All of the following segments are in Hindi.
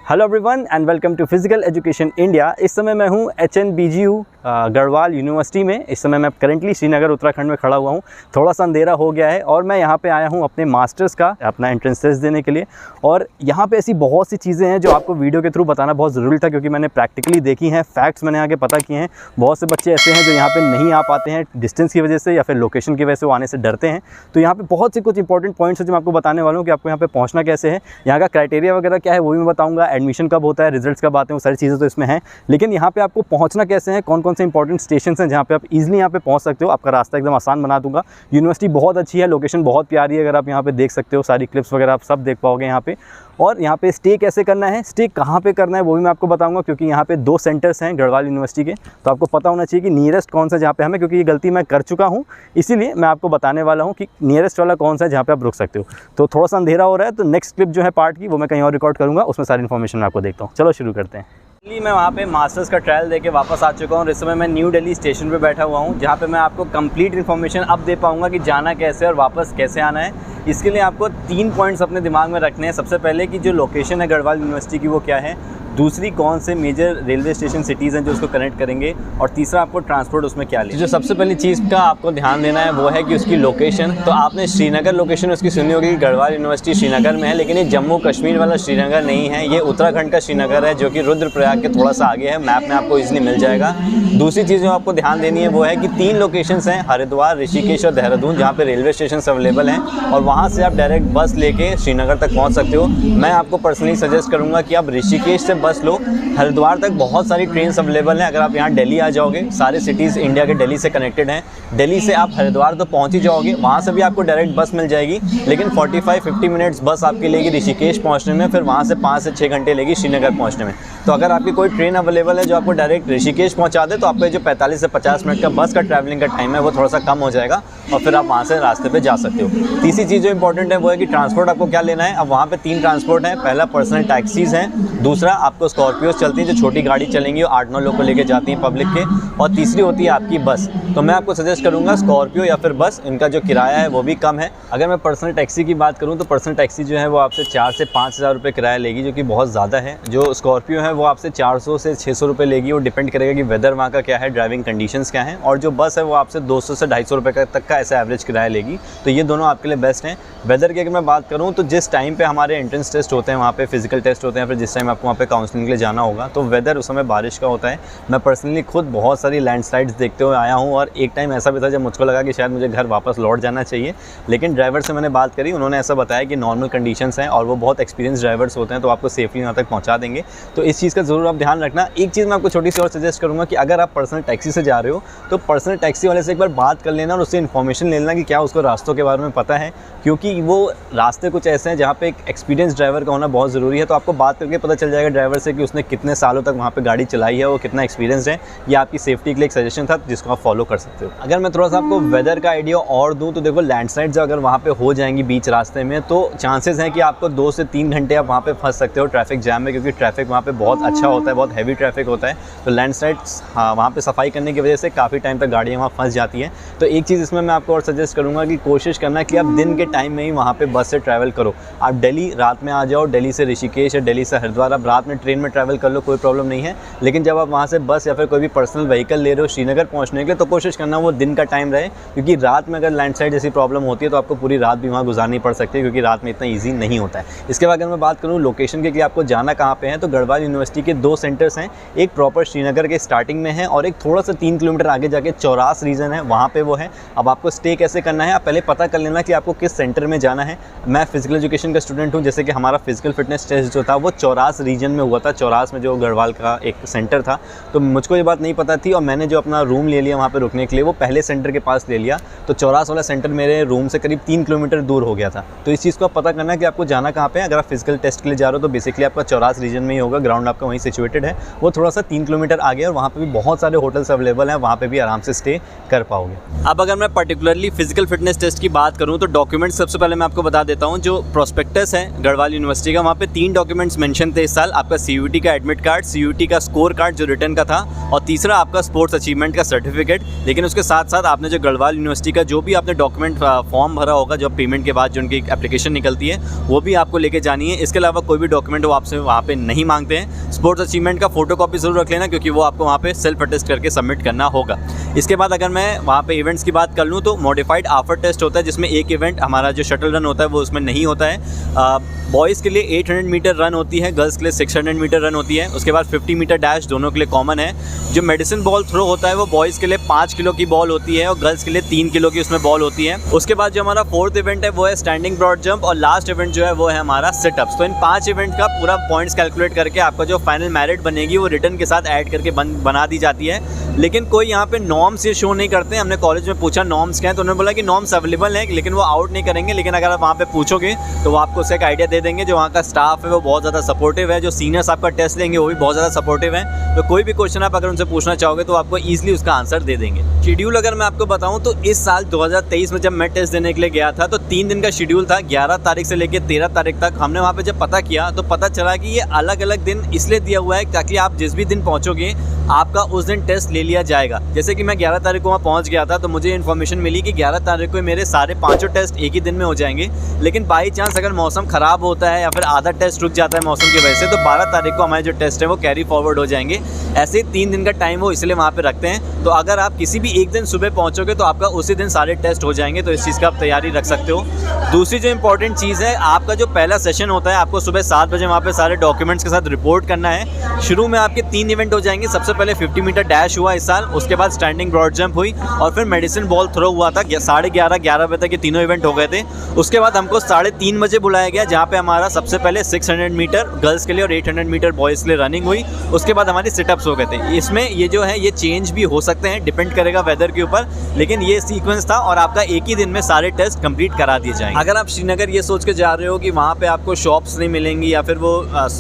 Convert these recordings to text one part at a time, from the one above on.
Hello everyone and welcome to physical education India. इस समय मैं हूँ HNBGU गढ़वाल यूनिवर्सिटी में। इस समय मैं करेंटली श्रीनगर उत्तराखंड में खड़ा हुआ हूँ। थोड़ा सा अंधेरा हो गया है और मैं यहाँ पे आया हूँ अपने मास्टर्स का अपना एंट्रेंस टेस्ट देने के लिए। और यहाँ पे ऐसी बहुत सी चीज़ें हैं जो आपको वीडियो के थ्रू बताना बहुत ज़रूरी था, क्योंकि मैंने प्रैक्टिकली देखी हैं, फैक्ट्स मैंने आगे पता किए हैं। बहुत से बच्चे ऐसे हैं जो यहाँ पर नहीं आ पाते हैं डिस्टेंस की वजह से या फिर लोकेशन की वजह से वो आने से डरते हैं। तो यहाँ पर बहुत से कुछ इंपॉर्टेंट पॉइंट्स हैं जो मैं आपको बताने वाला हूँ कि आपको यहाँ पर पहुँचना कैसे है, यहाँ का क्राइटेरिया वगैरह क्या है वो भी मैं बताऊँगा, एडमिशन कब होता है, रिजल्ट्स कब आते हैं, वो सारी चीज़ें तो इसमें हैं। लेकिन यहाँ पे आपको पहुँचना कैसे है, कौन कौन से इंपॉर्टेंट स्टेशन हैं जहाँ पे आप इजीली यहाँ पे पहुँच सकते हो, आपका रास्ता एकदम आसान बना दूंगा। यूनिवर्सिटी बहुत अच्छी है, लोकेशन बहुत प्यारी है, अगर आप यहाँ पे देख सकते हो, सारी क्लिप्स वगैरह आप सब देख पाओगे यहाँ पे। और यहाँ पे स्टे कैसे करना है, स्टे कहाँ पे करना है वो भी मैं आपको बताऊंगा, क्योंकि यहाँ पे 2 सेंटर्स हैं गढ़वाल यूनिवर्सिटी के। तो आपको पता होना चाहिए कि नियरेस्ट कौन सा जहाँ पे हमें, क्योंकि ये गलती मैं कर चुका हूँ, इसीलिए मैं आपको बताने वाला हूँ कि नियरेस्ट वाला कौन सा है जहाँ पे आप रुक सकते हो। तो थोड़ा सा अंधेरा हो रहा है, तो नेक्स्ट क्लिप जो है पार्ट की वो मैं कहीं और रिकॉर्ड करूँगा, उसमें सारी इन्फॉर्मेशन मैं आपको देखता हूँ। चलो शुरू करते हैं। मैं वहाँ पे मास्टर्स का ट्रायल देके वापस आ चुका हूँ। इस समय मैं न्यू दिल्ली स्टेशन पे बैठा हुआ हूँ, जहाँ पे मैं आपको कंप्लीट इन्फॉर्मेशन अब दे पाऊँगा कि जाना कैसे और वापस कैसे आना है। इसके लिए आपको 3 पॉइंट्स अपने दिमाग में रखने हैं। सबसे पहले कि जो लोकेशन है गढ़वाल यूनिवर्सिटी की वो क्या है, दूसरी कौन से मेजर रेलवे स्टेशन सिटीज़ हैं जो उसको कनेक्ट करेंगे, और तीसरा आपको ट्रांसपोर्ट उसमें क्या लेना है। जो सबसे पहली चीज़ का आपको ध्यान देना है वो है कि उसकी लोकेशन। तो आपने श्रीनगर लोकेशन उसकी सुनी होगी कि गढ़वाल यूनिवर्सिटी श्रीनगर में है, लेकिन ये जम्मू कश्मीर वाला श्रीनगर नहीं है, ये उत्तराखंड का श्रीनगर है, जो कि रुद्रप्रयाग के थोड़ा सा आगे है। मैप में आपको ईजिली मिल जाएगा। दूसरी चीज़ जो आपको ध्यान देनी है वो है कि 3 लोकेशंस हैं, हरिद्वार, ऋषिकेश और देहरादून, जहाँ पे रेलवे स्टेशन अवेलेबल हैं, और वहाँ से आप डायरेक्ट बस लेके श्रीनगर तक पहुँच सकते हो। मैं आपको पर्सनली सजेस्ट करूँगा कि आप ऋषिकेश से बस लो। हरिद्वार तक बहुत सारी ट्रेन्स अवेलेबल हैं। अगर आप यहाँ दिल्ली आ जाओगे, सारे सिटीज़ इंडिया के दिल्ली से कनेक्टेड हैं। दिल्ली से आप हरिद्वार तो पहुँच ही जाओगे, वहाँ से भी आपको डायरेक्ट बस मिल जाएगी, लेकिन 45-50 मिनट्स बस आपकी लेगी ऋषिकेश पहुँचने में, फिर वहाँ से 5 से 6 घंटे लेगी श्रीनगर पहुँचने में। तो अगर आपकी कोई ट्रेन अवेलेबल है जो आपको डायरेक्ट ऋषिकेश पहुँचा दे, तो आपका जो 45 से 50 मिनट का बस का ट्रैवलिंग का टाइम है वो थोड़ा सा कम हो जाएगा, और फिर आप वहाँ से रास्ते पे जा सकते हो। तीसरी चीज़ जो इंपॉर्टेंट है वो है कि ट्रांसपोर्ट आपको क्या लेना है। अब वहाँ पे 3 ट्रांसपोर्ट हैं। पहला पर्सनल टैक्सीज़ हैं, दूसरा आपको स्कॉर्पियोज चलती हैं जो छोटी गाड़ी चलेंगी और 8-9 लोग को लेके जाती हैं पब्लिक के, और तीसरी होती है आपकी बस। तो मैं आपको सजेस्ट करूँगा स्कॉर्पियो या फिर बस, इनका जो किराया है वो भी कम है। अगर मैं पर्सनल टैक्सी की बात करूँ तो पर्सनल टैक्सी जो है वो आपसे 4 से 5 हज़ार रुपये किराया लेगी, जो कि बहुत ज़्यादा है। जो स्कॉर्पियो है वो आपसे 400 से 600 रुपये लेगी, वो डिपेंड करेगा कि वेदर वहाँ का क्या है, ड्राइविंग कंडीशंस क्या हैं। और जो बस है वो आपसे 200 से 250 रुपये तक का ऐसा एवरेज किराया लेगी। तो ये दोनों आपके लिए बेस्ट हैं। वेदर की अगर मैं बात करूँ तो जिस टाइम पे हमारे एंट्रेंस टेस्ट होते हैं, वहाँ पे फिजिकल टेस्ट होते हैं, फिर जिस टाइम आपको वहाँ पे काउंसलिंग के लिए जाना होगा, तो वेदर उस समय बारिश का होता है। मैं पर्सनली खुद बहुत सारी लैंडस्लाइड्स देखते हुए आया हूँ, और एक टाइम ऐसा भी था जब मुझको लगा कि शायद मुझे घर वापस लौट जाना चाहिए, लेकिन ड्राइवर से मैंने बात करी, उन्होंने ऐसा बताया कि नॉर्मल कंडीशंस हैं और वो बहुत एक्सपीरियंस ड्राइवर्स होते हैं, तो आपको सेफली वहाँ तक पहुँचा देंगे। तो इस चीज़ का ज़रूर आप ध्यान रखना। एक चीज़ मैं आपको छोटी सी और सजेस्ट करूँगा कि अगर आप पर्सनल टैक्सी से जा रहे हो तो पर्सनल टैक्सी वाले से एक बार बात कर लेना और उससे इन्फॉर्मेशन ले लेना कि क्या उसको रास्तों के बारे में पता है, क्योंकि वो रास्ते कुछ ऐसे हैं जहाँ पे एक एक्सपीरियंस ड्राइवर का होना बहुत ज़रूरी है। तो आपको बात करके पता चल जाएगा ड्राइवर से कि उसने कितने सालों तक वहाँ पे गाड़ी चलाई है, वो कितना एक्सपीरियंस है। ये आपकी सेफ्टी के लिए एक सजेशन था जिसको आप फॉलो कर सकते हो। अगर मैं थोड़ा सा आपको वेदर का आइडिया और दूँ तो देखो, लैंडस्लाइड्स अगर वहाँ पे हो जाएंगी बीच रास्ते में, तो चांसेस हैं कि आपको 2 से 3 घंटे आप वहाँ पे फंस सकते हो ट्रैफिक जैम में, क्योंकि ट्रैफिक वहाँ पे बहुत अच्छा होता है, बहुत हैवी ट्रैफिक होता है। तो लैंडस्लाइड्स वहाँ पे सफाई करने की वजह से काफ़ी टाइम तक गाड़ियाँ वहाँ फंस जाती हैं। तो एक चीज़ इसमें मैं आपको और सजेस्ट करूँगा कि कोशिश करना कि आप दिन के टाइम में ही वहाँ पे बस से ट्रैवल करो। आप दिल्ली रात में आ जाओ, दिल्ली से ऋषिकेश या दिल्ली से हरिद्वार आप रात में ट्रेन में ट्रैवल कर लो, कोई प्रॉब्लम नहीं है। लेकिन जब आप वहाँ से बस या फिर कोई भी पर्सनल व्हीकल ले रहे हो श्रीनगर पहुँचने के लिए, तो कोशिश करना वो दिन का टाइम रहे, क्योंकि रात में अगर लैंडस्लाइड जैसी प्रॉब्लम होती है तो आपको पूरी रात भी वहाँ गुजारनी पड़ सकती है, क्योंकि रात में इतना ईजी नहीं होता है। इसके बाद अगर मैं बात करूँ लोकेशन के लिए आपको जाना कहाँ पे है, तो गढ़वाल यूनिवर्सिटी के 2 सेंटर्स हैं। एक प्रॉपर श्रीनगर के स्टार्टिंग में है और एक थोड़ा सा 3 किलोमीटर आगे जाके चौरास रीजन है, वहाँ पे वो है। अब आपको स्टे कैसे करना है, आप पहले पता कर लेना कि आपको किस सेंटर में जाना है। मैं फिजिकल एजुकेशन का स्टूडेंट हूँ, जैसे कि हमारा फिजिकल फिटनेस टेस्ट जो था वो चौरास रीजन में हुआ था, चौरास में जो गढ़वाल का एक सेंटर था। तो मुझको ये बात नहीं पता थी, और मैंने जो अपना रूम ले लिया वहाँ पे रुकने के लिए, वो पहले सेंटर के पास ले लिया। तो चौरास वाला सेंटर मेरे रूम से करीब 3 किलोमीटर दूर हो गया था। तो इस चीज़ को आप पता करना है कि आपको जाना कहाँ पे है। अगर आप फिजिकल टेस्ट के लिए जा रहे हो तो बेसिकली आपका चौरास रीजन में ही होगा, ग्राउंड आपका वहीं सिचुएटेड है। वो थोड़ा सा 3 किलोमीटर आगे, और वहाँ पे भी बहुत सारे होटल्स अवेलेबल हैं, वहाँ पे भी आराम से स्टे कर पाओगे। अब अगर मैं पर्टिकुलरली फिजिकल फिटनेस टेस्ट की बात करूँ तो डॉक्यूमेंट्स सबसे पहले मैं आपको बता देता हूँ। जो प्रोस्पेक्टस है गढ़वाल यूनिवर्सिटी का, वहाँ पे 3 डॉक्यूमेंट्स मेंशन थे इस साल। आपका CUET का एडमिट कार्ड, CUET का स्कोर कार्ड जो रिटर्न का था, और तीसरा आपका स्पोर्ट्स अचीवमेंट का सर्टिफिकेट। लेकिन उसके साथ साथ आपने जो गढ़वाल यूनिवर्सिटी का जो भी आपने डॉक्यूमेंट फॉर्म भरा होगा, जो पेमेंट के बाद जो उनकी एप्लीकेशन निकलती है, वो भी आपको लेके जानी है। इसके अलावा कोई भी डॉक्यूमेंट वो आपसे वहाँ पे नहीं मांगते हैं। स्पोर्ट्स अचीवमेंट का फोटोकॉपी ज़रूर रख लेना, क्योंकि वो आपको वहाँ पे सेल्फ अटेस्ट करके सबमिट करना होगा। इसके बाद अगर मैं वहाँ पे इवेंट्स की बात कर लूँ तो मॉडिफाइड आफ्टर टेस्ट होता है, जिसमें एक इवेंट हमारा जो शटल रन होता है वो उसमें नहीं होता है। बॉयज़ के लिए 800 मीटर रन होती है, गर्ल्स के लिए 600 मीटर रन होती है। उसके बाद 50 मीटर डैश दोनों के लिए कॉमन है। जो मेडिसिन बॉल थ्रो होता है वो बॉयज़ के लिए 5 किलो की बॉल होती है और गर्ल्स के लिए 3 किलो की उसमें बॉल होती है। उसके बाद जो हमारा फोर्थ इवेंट है वो है स्टैंडिंग ब्रॉड जंप, और लास्ट इवेंट जो है वो है हमारा सिटअप्स। तो इन 5 इवेंट का पूरा पॉइंट्स कैलकुलेट करके आपका जो फाइनल मेरिट बनेगी वो रिटर्न के साथ ऐड करके बना दी जाती है। लेकिन कोई यहाँ पे नॉर्म्स ये शो नहीं करते हैं। हमने कॉलेज में पूछा नॉर्म्स क्या है, तो उन्होंने बोला कि नॉर्म्स अवेलेबल हैं, लेकिन वो आउट नहीं करेंगे। लेकिन अगर आप वहाँ पे पूछोगे तो वो आपको उससे एक आइडिया दे देंगे। जो वहाँ का स्टाफ है वो बहुत ज़्यादा सपोर्टिव है, जो सीनियर्स आपका टेस्ट लेंगे वो भी बहुत ज़्यादा सपोर्टिव है। तो कोई भी क्वेश्चन आप अगर उनसे पूछना चाहोगे तो आपको ईजिली उसका आंसर दे देंगे। शेड्यूल अगर मैं आपको बताऊँ तो इस साल 2023 में जब मैं टेस्ट देने के लिए गया था तो 3 दिन का शेड्यूल था। 11 तारीख से लेकर 13 तारीख तक हमने वहाँ पे जब पता किया तो पता चला कि ये अलग अलग दिन इसलिए दिया हुआ है ताकि आप जिस भी दिन पहुँचोगे आपका उस दिन टेस्ट ले लिया जाएगा। जैसे कि मैं 11 तारीख को वहाँ पहुँच गया था तो मुझे इन्फॉर्मेशन मिली कि 11 तारीख को मेरे सारे 5 टेस्ट एक ही दिन में हो जाएंगे। लेकिन बाई चांस अगर मौसम ख़राब होता है या फिर आधा टेस्ट रुक जाता है मौसम की वजह से, तो 12 तारीख को हमारे जो टेस्ट है वो कैरी फॉरवर्ड हो जाएंगे। ऐसे 3 दिन का टाइम वो इसलिए वहाँ पे रखते हैं। तो अगर आप किसी भी एक दिन सुबह पहुँचोगे तो आपका उसी दिन सारे टेस्ट हो जाएंगे। तो इस चीज़ का आप तैयारी रख सकते हो। दूसरी जो इंपॉर्टेंट चीज़ है, आपका जो पहला सेशन होता है आपको सुबह 7 बजे वहाँ पे सारे डॉक्यूमेंट्स के साथ रिपोर्ट करना है। शुरू में आपके 3 इवेंट हो जाएंगे। सबसे पहले 50 मीटर डैश हुआ इस साल, उसके बाद स्टैंडिंग ब्रॉड जंप हुई, और फिर मेडिसिन बॉल थ्रो हुआ था। 11:30 बजे तक ये तीनों इवेंट हो गए थे। उसके बाद हमको 3:30 बजे बुलाया गया, जहाँ पे हमारा सबसे पहले 600 मीटर गर्ल्स के लिए और 800 मीटर बॉयज़ के लिए रनिंग हुई। उसके बाद हमारी सिटअप्स हो गए थे। इसमें ये जो है ये चेंज भी हो सकते हैं, डिपेंड करेगा वेदर के ऊपर, लेकिन ये सीक्वेंस था और आपका एक ही दिन में सारे टेस्ट कंप्लीट करा दिए जाएंगे। अगर आप श्रीनगर ये सोच के जा रहे हो कि वहाँ पे आपको शॉप्स नहीं मिलेंगी या फिर वो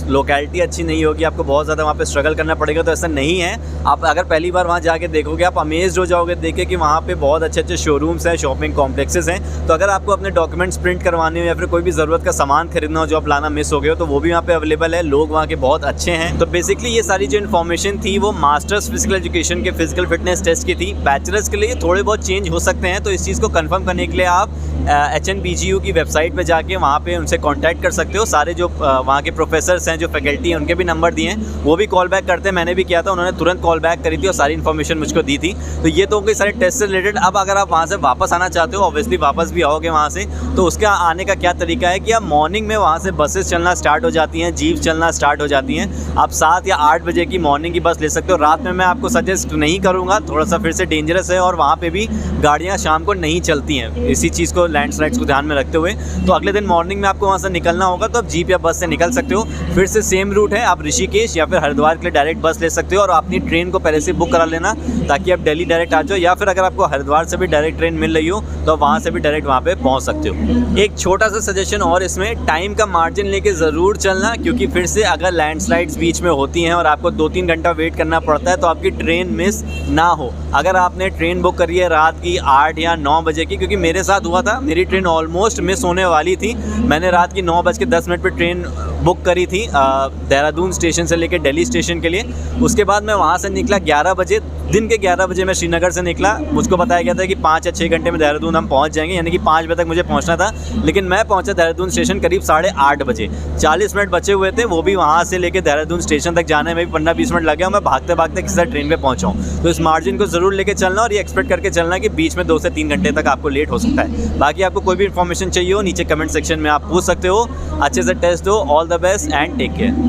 लोकेलिटी अच्छी नहीं होगी, आपको बहुत ज़्यादा वहाँ पे स्ट्रगल करना पड़ेगा, तो ऐसा नहीं है। आप अगर पहली बार वहाँ जाके देखोगे आप अमेज्ड हो जाओगे देख के कि वहाँ पे बहुत अच्छे अच्छे शोरूम्स हैं, शॉपिंग कॉम्प्लेक्सेस हैं। तो अगर आपको अपने डॉक्यूमेंट्स प्रिंट करवाने हो या फिर कोई भी ज़रूरत का सामान खरीदना हो जो आप लाना मिस हो गए हो, तो वो भी वहाँ पे अवेलेबल है। लोग वहाँ के बहुत अच्छे हैं। तो बेसिकली ये सारी जो इन्फॉर्मेशन थी वो मास्टर्स फिजिकल एजुकेशन के फिजिकल फिटनेस टेस्ट की थी। बैचलर्स के लिए थोड़े बहुत चेंज हो सकते हैं। तो इस चीज़ को कंफर्म करने के लिए आप HNBGU की वेबसाइट पे जाके वहाँ पे उनसे कांटेक्ट कर सकते हो। सारे जो वहाँ के प्रोफेसर्स हैं, जो फैकल्टी हैं, उनके भी नंबर दिए हैं, वो भी कॉल बैक करते हैं। मैंने भी किया था, उन्होंने तुरंत कॉल बैक करी थी और सारी इन्फॉर्मेशन मुझको दी थी। तो ये तो हो गई सारे टेस्ट से रिलेटेड। अब अगर आप वहाँ से वापस आना चाहते हो, ऑब्वियसली वापस भी आओगे वहाँ से, तो उसका आने का क्या तरीका है कि आप मॉर्निंग में वहाँ से बसेस चलना स्टार्ट हो जाती हैं, जीप चलना स्टार्ट हो जाती हैं। आप 7 या 8 बजे की मॉर्निंग की बस ले सकते हो। रात में मैं आपको सजेस्ट नहीं करूँगा, थोड़ा सा फिर से डेंजरस है, और वहाँ पर भी गाड़ियाँ शाम को नहीं चलती हैं, इसी चीज़ को लैंडस्लाइड्स को ध्यान में रखते हुए। तो अगले दिन मॉर्निंग में आपको वहाँ से निकलना होगा, तो आप जीप या बस से निकल सकते हो। फिर से सेम रूट है, आप ऋषिकेश या फिर हरिद्वार के लिए डायरेक्ट बस ले सकते हो, और अपनी ट्रेन को पहले से बुक करा लेना ताकि आप दिल्ली डायरेक्ट आ जाओ। या फिर अगर आपको हरिद्वार से भी डायरेक्ट ट्रेन मिल रही हो तो वहाँ से भी डायरेक्ट वहाँ पे पहुँच सकते हो। एक छोटा सा सजेशन और, इसमें टाइम का मार्जिन लेके ज़रूर चलना, क्योंकि फिर से अगर लैंडस्लाइड्स बीच में होती हैं और आपको 2-3 घंटा वेट करना पड़ता है तो आपकी ट्रेन मिस ना हो। अगर आपने ट्रेन बुक करी है रात की 8 या 9 बजे की, क्योंकि मेरे साथ हुआ था, मेरी ट्रेन ऑलमोस्ट मिस होने वाली थी। मैंने रात की 9:10 पर ट्रेन बुक करी थी देहरादून स्टेशन से लेकर दिल्ली स्टेशन के लिए। उसके बाद मैं वहाँ से निकला 11 बजे, दिन के 11 बजे मैं श्रीनगर से निकला। मुझको बताया गया था कि 5 या 6 घंटे में देहरादून हम पहुँच जाएंगे, यानी कि 5 बजे तक मुझे पहुँचना था। लेकिन मैं पहुँचा देहरादून स्टेशन करीब 8:30 बजे। 40 मिनट बचे हुए थे, वो भी वहाँ से लेकर देहरादून स्टेशन तक जाने में भी 15-20 मिनट लगे, और मैं भागते भागते किसी तरह ट्रेन पर पहुँचा हूँ। तो इस मार्जिन को ज़रूर लेकर चलना, और ये एक्सपेक्ट करके चलना कि बीच में 2 से 3 घंटे तक आपको लेट हो सकता है। बाकी आपको कोई भी इन्फॉर्मेशन चाहिए हो नीचे कमेंट सेक्शन में आप पूछ सकते हो। अच्छे से टेस्ट दो। All the best and take care.